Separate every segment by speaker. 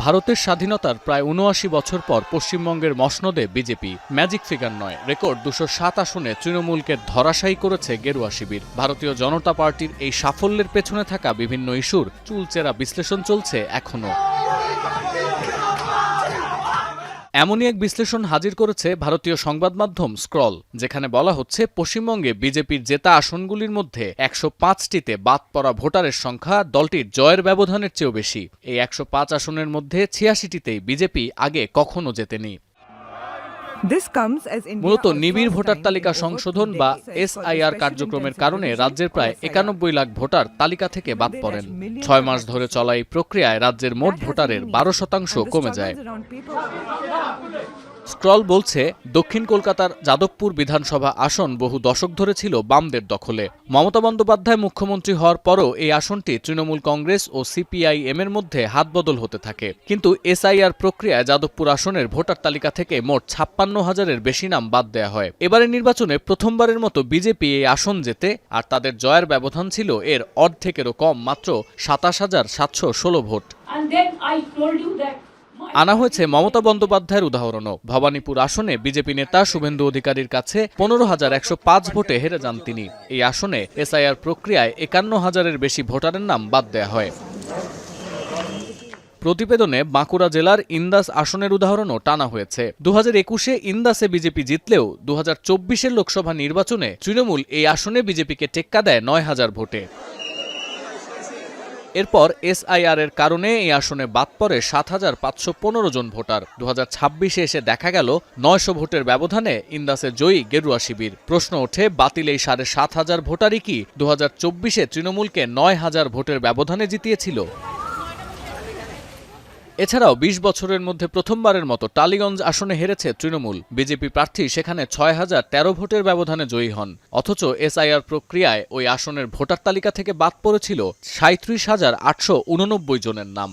Speaker 1: ভারতের স্বাধীনতার প্রায় ৭৯ বছর পর পশ্চিমবঙ্গের মসনদে বিজেপি। ম্যাজিক ফিগার নয়, রেকর্ড ২০৭ আসনে তৃণমূলকে ধরাশায়ী করেছে গেরুয়া শিবির। ভারতীয় জনতা পার্টির এই সাফল্যের পেছনে থাকা বিভিন্ন ইস্যুর চুলচেরা বিশ্লেষণ চলছে এখনও। এমনই এক বিশ্লেষণ হাজির করেছে ভারতীয় সংবাদ মাধ্যম স্ক্রল, যেখানে বলা হচ্ছে পশ্চিমবঙ্গে বিজেপির জেতা আসনগুলির মধ্যে ১০৫টিতে বাদ পড়া ভোটারের সংখ্যা দলটির জয়ের ব্যবধানের চেয়েও বেশি। এই ১০৫ আসনের মধ্যে ৮৬টিতেই বিজেপি আগে কখনো জেতেনি। মূলত নিবিড় ভোটার তালিকা সংশোধন বা এসআইআর কার্যক্রমের কারণে রাজ্যের প্রায় ৯১ লাখ ভোটার তালিকা থেকে বাদ পড়েন। ৬ মাস ধরে চলা এই প্রক্রিয়ায় রাজ্যের মোট ভোটারের ১২% কমে যায়। স্ক্রল বলছে, দক্ষিণ কলকাতার যাদবপুর বিধানসভা আসন বহু দশক ধরে ছিল বামদের দখলে। মমতা বন্দ্যোপাধ্যায় মুখ্যমন্ত্রী হওয়ার পরও এই আসনটি তৃণমূল কংগ্রেস ও সিপিআইএম এর মধ্যে হাতবদল হতে থাকে। কিন্তু এসআইআর প্রক্রিয়ায় যাদবপুর আসনের ভোটার তালিকা থেকে মোট ৫৬,০০০-এর বেশি নাম বাদ দেওয়া হয়। এবারের নির্বাচনে প্রথমবারের মতো বিজেপি এই আসন জেতে, আর তাদের জয়ের ব্যবধান ছিল এর অর্ধেকেরও কম, মাত্র ২৭,৭১৬ ভোট। আনা হয়েছে মমতা বন্দ্যোপাধ্যায়ের উদাহরণও। ভবানীপুর আসনে বিজেপি নেতা শুভেন্দু অধিকারীর কাছে ১৫,১০৫ ভোটে হেরে যান তিনি। এই আসনে এসআইআর প্রক্রিয়ায় ৫১,০০০-এর বেশি ভোটারের নাম বাদ দেওয়া হয়। প্রতিবেদনে বাঁকুড়া জেলার ইন্দাস আসনের উদাহরণও টানা হয়েছে। ২০২১-এ ইন্দাসে বিজেপি জিতলেও ২০২৪-এর লোকসভা নির্বাচনে তৃণমূল এই আসনে বিজেপিকে টেক্কা দেয় ৯,০০০ ভোটে। এরপর এসআইআর এর কারণে এই আসনে বাদ পড়ে ৭,৫১৫ জন ভোটার। ২০২৬-এ এসে দেখা গেল ৯০০ ভোটের ব্যবধানে ইন্দাসে জয়ী গেরুয়া শিবির। প্রশ্ন ওঠে, বাতিল এই ৭,৫০০ ভোটারই কি ২০২৪-এ তৃণমূলকে ৯,০০০ ভোটের ব্যবধানে জিতিয়েছিল? এছাড়াও ২০ বছরের মধ্যে প্রথমবারের মতো টালিগঞ্জ আসনে হেরেছে তৃণমূল। বিজেপি প্রার্থী সেখানে ৬,০১৩ ভোটের ব্যবধানে জয়ী হন। অথচ এসআইআর প্রক্রিয়ায় ওই আসনের ভোটার তালিকা থেকে বাদ পড়েছিল ৩৭,৮৮৯ জনের নাম।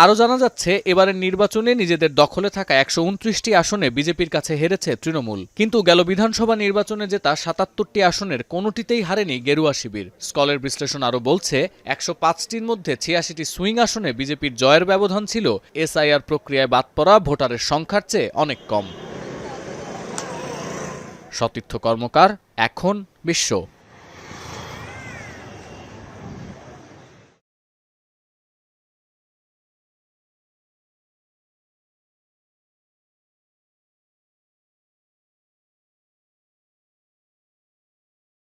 Speaker 1: আরও জানা যাচ্ছে, এবারের নির্বাচনে নিজেদের দখলে থাকা ১২৯টি আসনে বিজেপির কাছে হেরেছে তৃণমূল। কিন্তু গেল বিধানসভা নির্বাচনে জেতা ৭৭টি আসনের কোনোটিতেই হারেনি গেরুয়া শিবির। স্কলের বিশ্লেষণ আরও বলছে, ১০৫টির মধ্যে ৮৬টি সুইং আসনে বিজেপির জয়ের ব্যবধান ছিল এসআইআর প্রক্রিয়ায় বাদ পড়া ভোটারের সংখ্যার চেয়ে অনেক কম। সতীর্থ কর্মকার, এখন বিশ্ব।